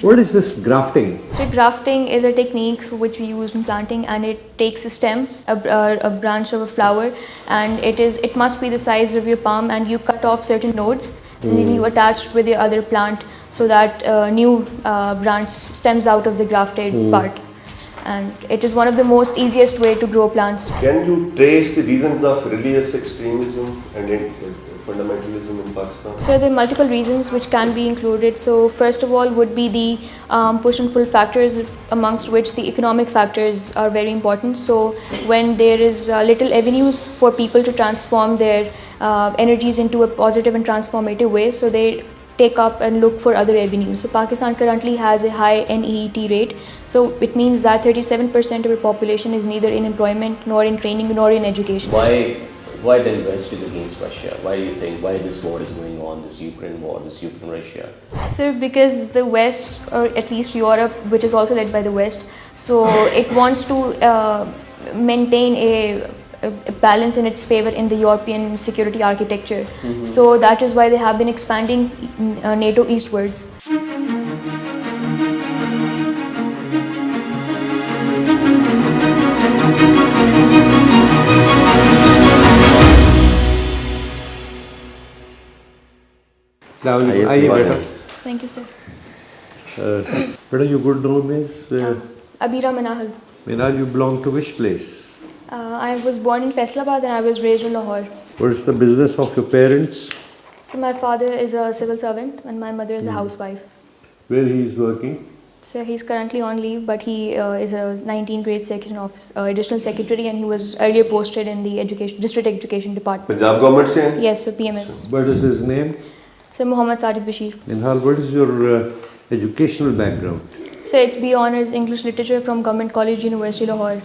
What is this grafting? So grafting is a technique which we use in planting, and it takes a stem, a branch of a flower, and it must be the size of your palm, and you cut off certain nodes and then you attach with the other plant so that new branch stems out of the grafted part. And it is one of the most easiest way to grow plants. Can you trace the reasons of religious extremism and fundamentalism in Pakistan? So there are multiple reasons which can be included. So first of all would be the push and pull factors, amongst which the economic factors are very important. So when there is little avenues for people to transform their energies into a positive and transformative way, so they take up and look for other avenues. So Pakistan currently has a high NEET rate. So it means that 37% of our population is neither in employment, nor in training, nor in education. Why then West is against Russia? Why do you think, why this war is going on, this Ukraine war, this Ukraine-Russia? So because the West, or at least Europe, which is also led by the West, so it wants to maintain a balance in its favor in the European security architecture. So that is why they have been expanding NATO eastwards. Now, are you better? Thank you, sir. What are your good name is? Abira Manahal. Minal, you belong to which place? I was born in Faisalabad and I was raised in Lahore. What is the business of your parents? So my father is a civil servant and my mother is a housewife. Where he is working? So he's currently on leave, but he is a 19th grade section office, additional secretary, and he was earlier posted in the district education department. Punjab government se hain? Yes, so PMS. What is his name? So Muhammad Sadiq Bashir. Minhal, what is your educational background? So it's B Honours English Literature from Government College, University Lahore.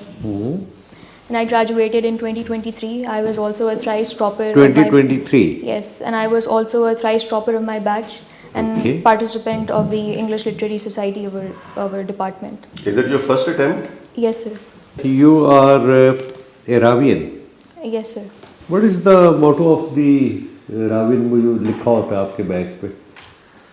And I graduated in 2023. I was also a thrice topper. 2023? Yes, and I was also a thrice topper of my batch and participant of the English Literary Society of our department. Is that your first attempt? Yes, sir. You are Arabian. Yes, sir. What is the motto of the Arabian wo jo likha hota hai aapke bag pe?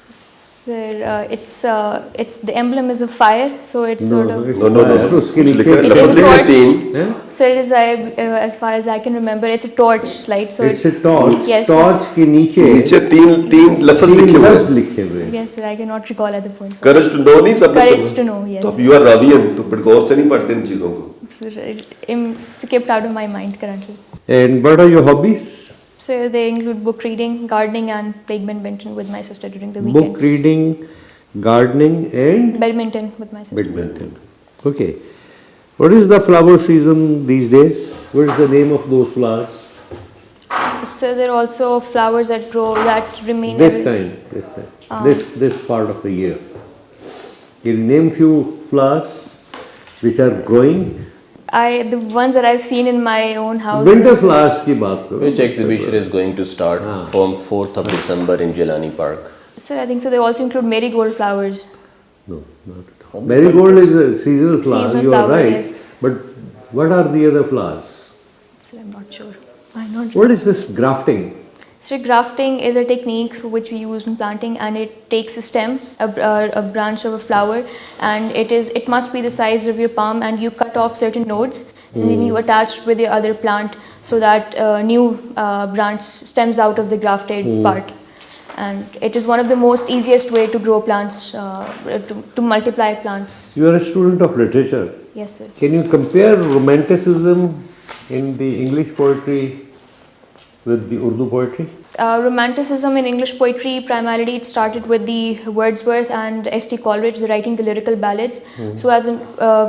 Sir, it's the emblem is of fire, so it's sort of. No. Uske niche It is a torch. Teen. So it is, as far as I can remember, it's a torch light. So it's a torch. Yes. Torch ke niche तीन लफ्ज लिखे हुए. Yes, sir. I cannot recall at the point. Sir. Courage to know नहीं सब. Courage to know. Yes. तो you are Ravian, तो बड़े गौर से नहीं पढ़ते इन चीजों को. Sir, I'm skipped out of my mind currently. And what are your hobbies? So they include book reading, gardening, and playing badminton with my sister during the weekends. Book reading, gardening, and badminton with my sister. Badminton. Okay. What is the flower season these days? What is the name of those flowers? So there are also flowers that grow, that remain. This part of the year. You name few flowers which are growing. The ones that I've seen in my own house. Winter flowers ki baat karo. Which exhibition is going to start from 4th of December in Jelani Park? Sir, I think so. They also include marigold flowers. No, not at all. Marigold is a seasonal flower, Seasonal you are flower, right. yes. But what are the other flowers? Sir, I'm not sure. I'm not sure. What is this grafting? So grafting is a technique which we use in planting, and it takes a stem, a branch of a flower, and it must be the size of your palm, and you cut off certain nodes and then you attach with the other plant so that new branch stems out of the grafted part. And it is one of the most easiest way to grow plants, to multiply plants. You are a student of literature. Yes, sir. Can you compare romanticism in the English poetry with the Urdu poetry? Romanticism in English poetry, primarily it started with the Wordsworth and S.T. Coleridge, they writing the lyrical ballads. So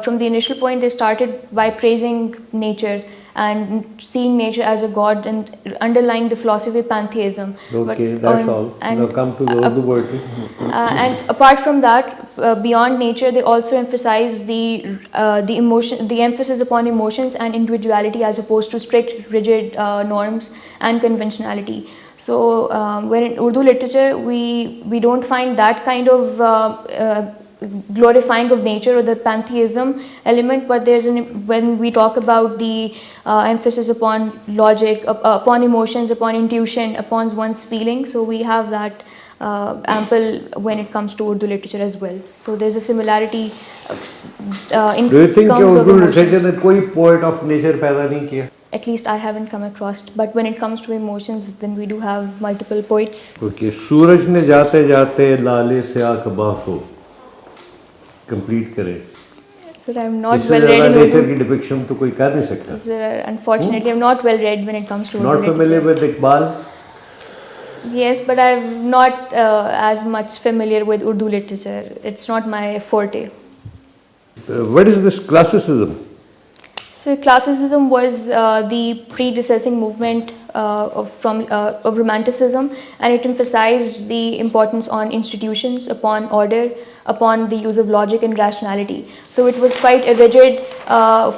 from the initial point, they started by praising nature and seeing nature as a god and underlying the philosophy of pantheism. Okay, that's all. Now come to the Urdu poetry. And apart from that, beyond nature, they also emphasize the emphasis upon emotions and individuality as opposed to strict, rigid norms and conventionality. So when in Urdu literature, we don't find that kind of glorifying of nature or the pantheism element, but when we talk about the emphasis upon logic, upon emotions, upon intuition, upon one's feeling, so we have that ample when it comes to Urdu literature as well. So there's a similarity in Do you think terms of Urdu literature emotions. ने कोई poet of nature पैदा नहीं किया? At least I haven't come across. But when it comes to emotions, then we do have multiple poets. Okay, सूरज ने जाते जाते लाले से आँख बाँको complete करे. Sir, I'm not इससे well read ज़्यादा in nature Urdu. की depiction तो कोई कर नहीं सकता. Sir, unfortunately, I'm not well read when it comes to Not Urdu familiar literature. with Iqbal? Yes, but I'm not as much familiar with Urdu literature. It's not my forte. What is this classicism? So classicism was the predecessing movement of Romanticism, and it emphasized the importance on institutions, upon order, upon the use of logic and rationality. So it was quite a rigid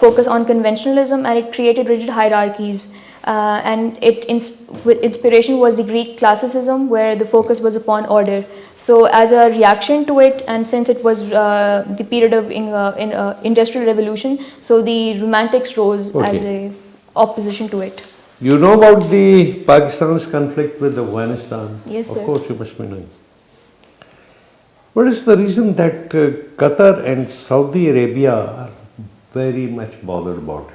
focus on conventionalism, and it created rigid hierarchies. And inspiration was the Greek classicism, where the focus was upon order. So as a reaction to it, and since it was the period of industrial revolution, so the romantics rose as a opposition to it. You know about the Pakistan's conflict with Afghanistan? Yes, sir. Of course you must be knowing. What is the reason that Qatar and Saudi Arabia are very much bothered about it?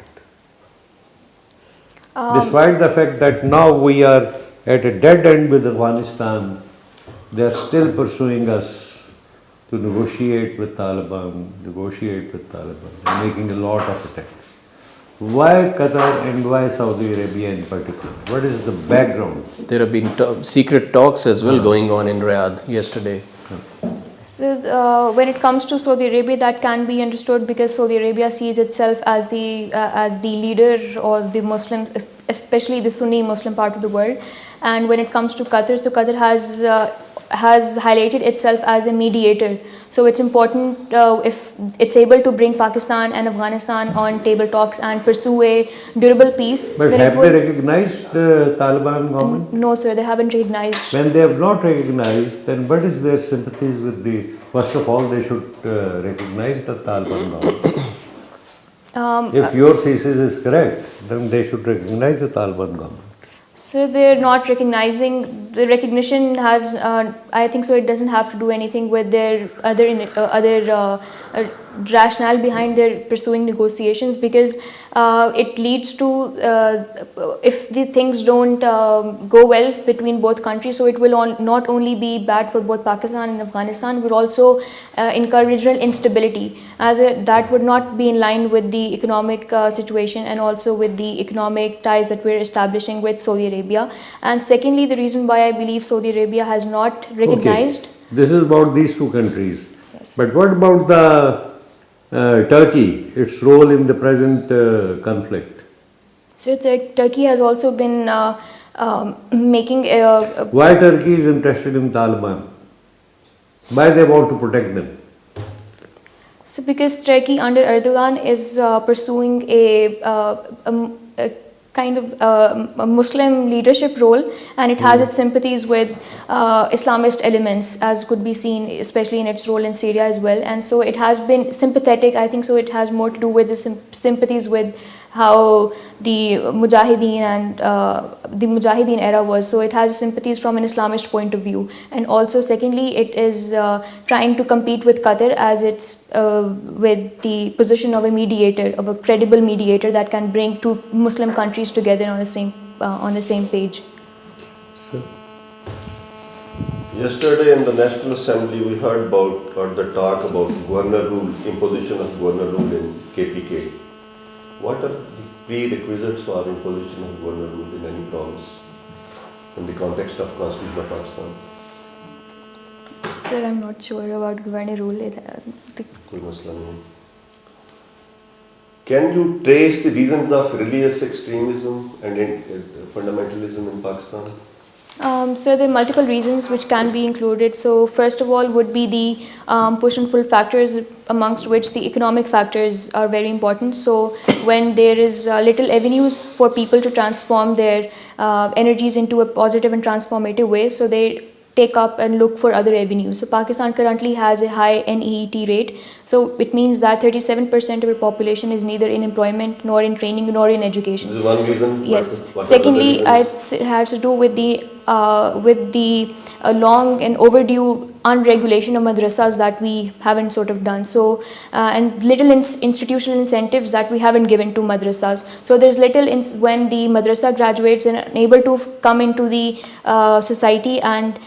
Despite the fact that now we are at a dead end with Afghanistan, they are still pursuing us to negotiate with Taliban, and making a lot of attacks. Why Qatar and why Saudi Arabia in particular? What is the background? There have been secret talks as well going on in Riyadh yesterday. So when it comes to Saudi Arabia, that can be understood because Saudi Arabia sees itself as the leader or the Muslims, especially the Sunni Muslim part of the world. And when it comes to Qatar, so Qatar has highlighted itself as a mediator. So it's important if it's able to bring Pakistan and Afghanistan on table talks and pursue a durable peace. But have they recognized the Taliban government? No, sir, they haven't recognized. When they have not recognized, then what is their sympathies with the? First of all, they should recognize the Taliban government. If your thesis is correct, then they should recognize the Taliban government. So they're not recognizing. The recognition has, I think so. It doesn't have to do anything with their other rationale behind their pursuing negotiations, because it leads to if the things don't go well between both countries, so it will not only be bad for both Pakistan and Afghanistan, but also incur regional instability. That would not be in line with the economic situation and also with the economic ties that we're establishing with Saudi Arabia. And secondly, the reason why I believe Saudi Arabia has not recognized. Okay. This is about these two countries. Yes. But what about the Turkey, its role in the present conflict? So Turkey has also been making Why Turkey is interested in Taliban? Why they want to protect them? So because Turkey under Erdogan is pursuing a kind of a Muslim leadership role, and it has its sympathies with Islamist elements, as could be seen especially in its role in Syria as well. And so it has been sympathetic. I think so it has more to do with the sympathies with how the Mujahideen and the Mujahideen era was. So it has sympathies from an Islamist point of view. And also secondly, it is trying to compete with Qatar as it's with the position of a mediator, of a credible mediator that can bring two Muslim countries together on the same page. So, yesterday in the National Assembly, we heard about the talk about governor rule, imposition of governor rule in KPK. What are the prerequisites for imposition of governor rule in any province in the context of Constitution of Pakistan? Sir, I'm not sure about governor rule. Koi masla nahi. Can you trace the reasons of religious extremism and fundamentalism in Pakistan? So there are multiple reasons which can be included. So first of all would be the push and pull factors, amongst which the economic factors are very important. So when there is little avenues for people to transform their energies into a positive and transformative way, so they take up and look for other avenues. So Pakistan currently has a high NEET rate. So it means that 37% of our population is neither in employment, nor in training, nor in education. This is one reason. Yes. What Secondly, it has to do with the with the long and overdue unregulation of madrasas that we haven't sort of done. So, and little institutional incentives that we haven't given to madrasas. So there's little when the madrasa graduates and are able to come into the society and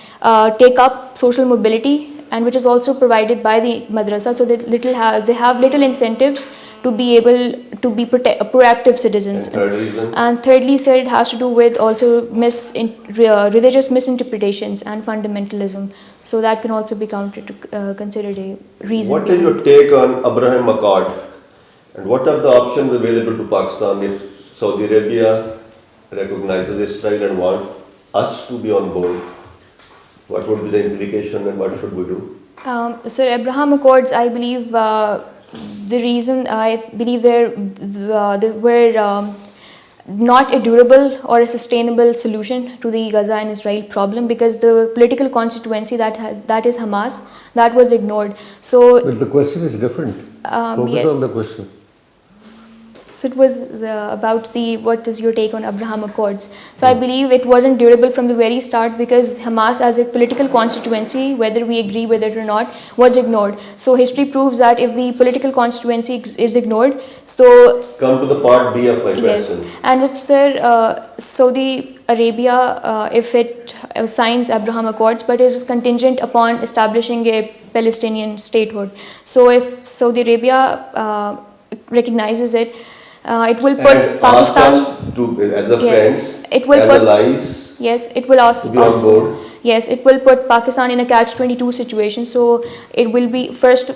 take up social mobility, and which is also provided by the madrasa. So they have little incentives to be able to be proactive citizens. And thirdly, sir, it has to do with also religious misinterpretations and fundamentalism. So that can also be considered a reason. What is your take on Abraham Accord, and what are the options available to Pakistan if Saudi Arabia recognizes Israel and want us to be on board? What would be the implication and what should we do? Sir, Abraham Accords, I believe the reason I believe they were not a durable or a sustainable solution to the Gaza and Israel problem, because the political constituency that is Hamas, that was ignored. So, but the question is different. Focus on the question. So it was about what is your take on Abraham Accords? So I believe it wasn't durable from the very start, because Hamas as a political constituency, whether we agree with it or not, was ignored. So history proves that if the political constituency is ignored, so... Come to the part B of my question. Yes, and if, sir, Saudi Arabia, if it signs Abraham Accords, but it is contingent upon establishing a Palestinian statehood. So if Saudi Arabia recognizes it, it will put and Pakistan ask us to, as a yes, friend, it will as put, allies, yes, it will ask to be on board. Yes, it will put Pakistan in a catch-22 situation. So it will be, first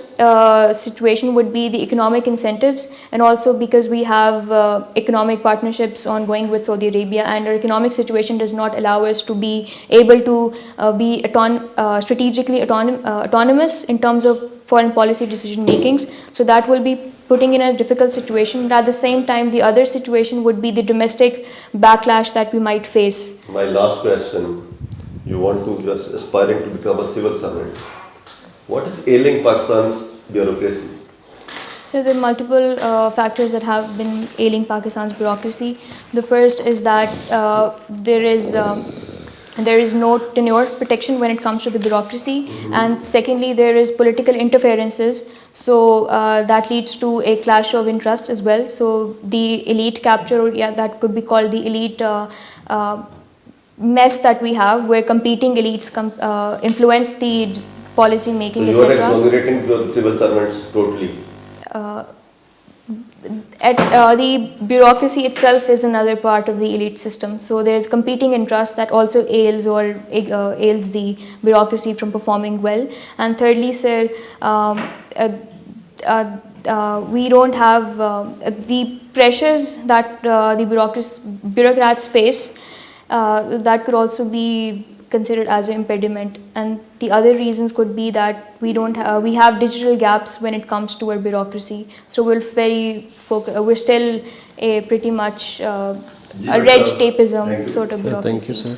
situation would be the economic incentives, and also because we have economic partnerships ongoing with Saudi Arabia, and our economic situation does not allow us to be able to be strategically autonomous in terms of foreign policy decision makings. So that will be putting in a difficult situation. At the same time, the other situation would be the domestic backlash that we might face. My last question. You want to, you are aspiring to become a civil servant. What is ailing Pakistan's bureaucracy? So there are multiple factors that have been ailing Pakistan's bureaucracy. The first is that there is no tenure protection when it comes to the bureaucracy, and secondly, there is political interferences. So that leads to a clash of interest as well. So the elite capture, or that could be called the elite mess that we have, where competing elites influence the policy making, so etc. you are exonerating the civil servants totally. The bureaucracy itself is another part of the elite system. So there is competing interest that also ails the bureaucracy from performing well. And thirdly, sir, we don't have the pressures that the bureaucrats face. That could also be considered as an impediment, and the other reasons could be that we have digital gaps when it comes to our bureaucracy. So we're still a pretty much a red tapeism sort of bureaucracy. Thank you, sir.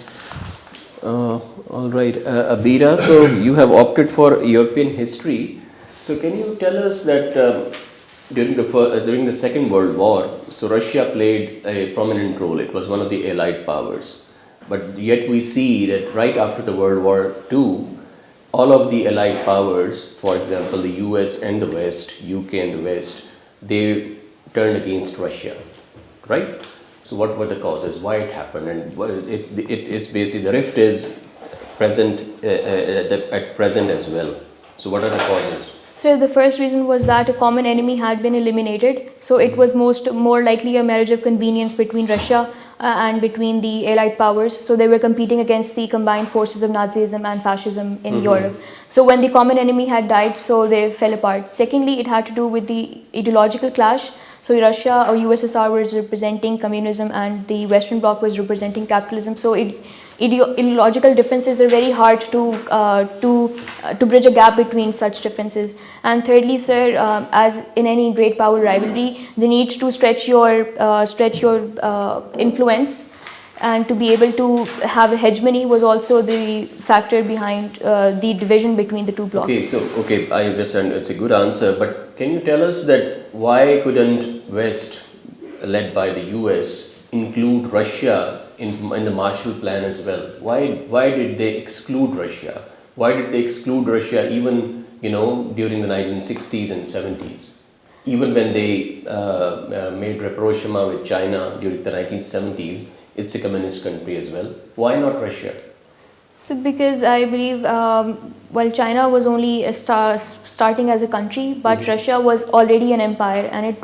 All right, Abira, so you have opted for European history. So can you tell us that during the Second World War, so Russia played a prominent role. It was one of the Allied powers. But yet we see that right after the World War II, all of the Allied powers, for example, the US and the West, UK and the West, they turned against Russia, right? So what were the causes? Why it happened? And it is basically, the rift is present at present as well. So what are the causes? So the first reason was that a common enemy had been eliminated. So it was more likely a marriage of convenience between Russia and between the Allied powers. So they were competing against the combined forces of Nazism and fascism in Europe. So when the common enemy had died, so they fell apart. Secondly, it had to do with the ideological clash. So Russia or USSR was representing communism and the Western Bloc was representing capitalism. So ideological differences are very hard to bridge a gap between such differences. And thirdly, sir, as in any great power rivalry, the need to stretch your influence and to be able to have a hegemony was also the factor behind the division between the two blocs. Okay, I understand. It's a good answer, but can you tell us that why couldn't West, led by the US, include Russia in the Marshall Plan as well. Why did they exclude Russia? Why did they exclude Russia even during the 1960s and 70s? Even when they made rapprochement with China during the 1970s, it's a communist country as well. Why not Russia? So because I believe, well, China was only starting as a country, but Russia was already an empire, and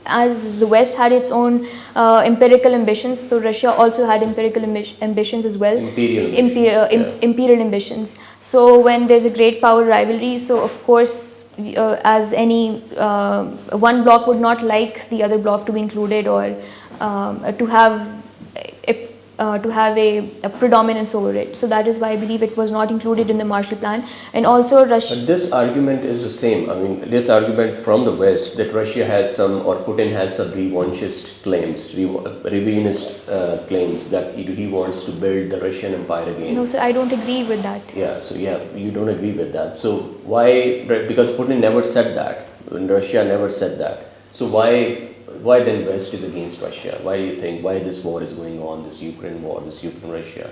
as the West had its own empirical ambitions, so Russia also had empirical ambitions as well. Imperial ambitions. So when there's a great power rivalry, so of course, as any one bloc would not like the other bloc to be included, or to have a predominance over it. So that is why I believe it was not included in the Marshall Plan. And also Russia... But this argument is the same. I mean, this argument from the West that Russia has some, or Putin has some revanchist claims, revisionist claims that he wants to build the Russian empire again. No, sir, I don't agree with that. Yeah, so you don't agree with that. So why, because Putin never said that, and Russia never said that. So why then West is against Russia? Why do you think, why this war is going on, this Ukraine war, this Ukraine-Russia?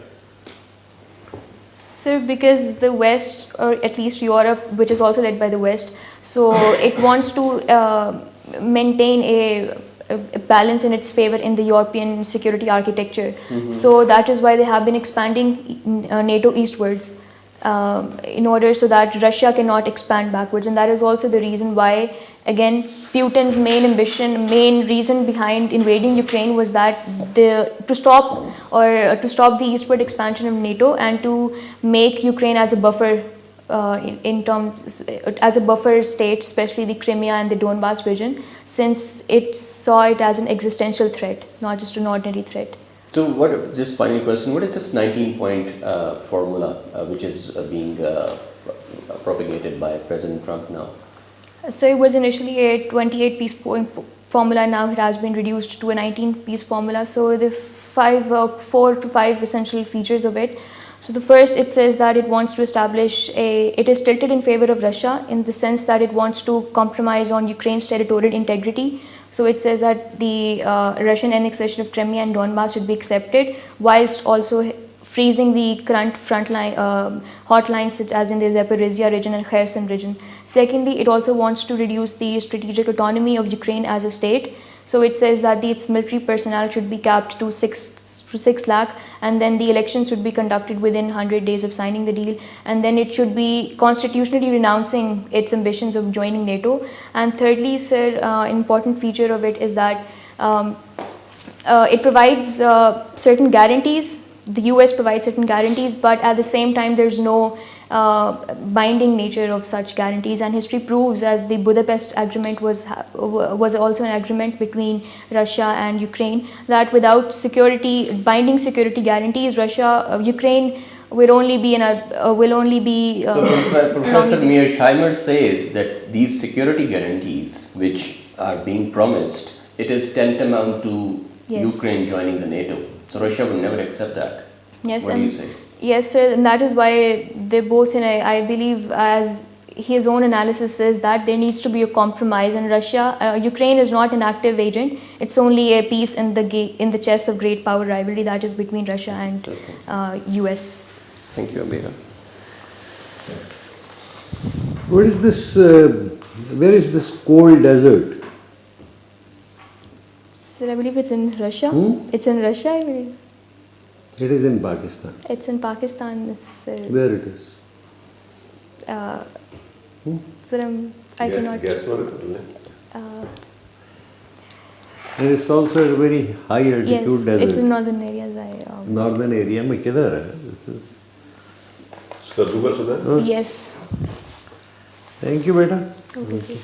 Sir, because the West, or at least Europe, which is also led by the West, so it wants to maintain a balance in its favor in the European security architecture. So that is why they have been expanding NATO eastwards, in order so that Russia cannot expand backwards. And that is also the reason why, again, Putin's main reason behind invading Ukraine was that to stop the eastward expansion of NATO, and to make Ukraine as a buffer as a buffer state, especially the Crimea and the Donbas region, since it saw it as an existential threat, not just an ordinary threat. So just final question, what is this 19-point formula which is being propagated by President Trump now? So it was initially a 28-piece formula, now it has been reduced to a 19-piece formula. So the 4 to 5 essential features of it. So the first, it says that it wants to establish it is tilted in favor of Russia in the sense that it wants to compromise on Ukraine's territorial integrity. So it says that the Russian annexation of Crimea and Donbas should be accepted, whilst also freezing the current frontline hotlines such as in the Zaporizhia region and Kherson region. Secondly, it also wants to reduce the strategic autonomy of Ukraine as a state. So it says that its military personnel should be capped to 6 lakh, and then the elections should be conducted within 100 days of signing the deal, and then it should be constitutionally renouncing its ambitions of joining NATO. And thirdly, sir, an important feature of it is that it provides certain guarantees. The US provides certain guarantees, but at the same time there's no binding nature of such guarantees, and history proves, as the Budapest Agreement was also an agreement between Russia and Ukraine, that without binding security guarantees, Ukraine will only be So Professor Mearsheimer says that these security guarantees which are being promised, it is tantamount to Ukraine joining the NATO. So Russia will never accept that. Yes, what do you say? Yes, sir, and that is why they're both I believe, as his own analysis says, that there needs to be a compromise, and Ukraine is not an active agent. It's only a piece in the chess of great power rivalry that is between Russia and US. Thank you, Abira. What is this, where is this cold desert? Sir, I believe it's in Russia. It's in Russia, I believe. It is in Pakistan. It's in Pakistan, sir. Where it is? Sir, I cannot... And it's also a very high altitude desert. It's in northern areas. Northern area में किधर है? This is. Skadruga Sudan? Yes. Thank you, beta. Okay, sir.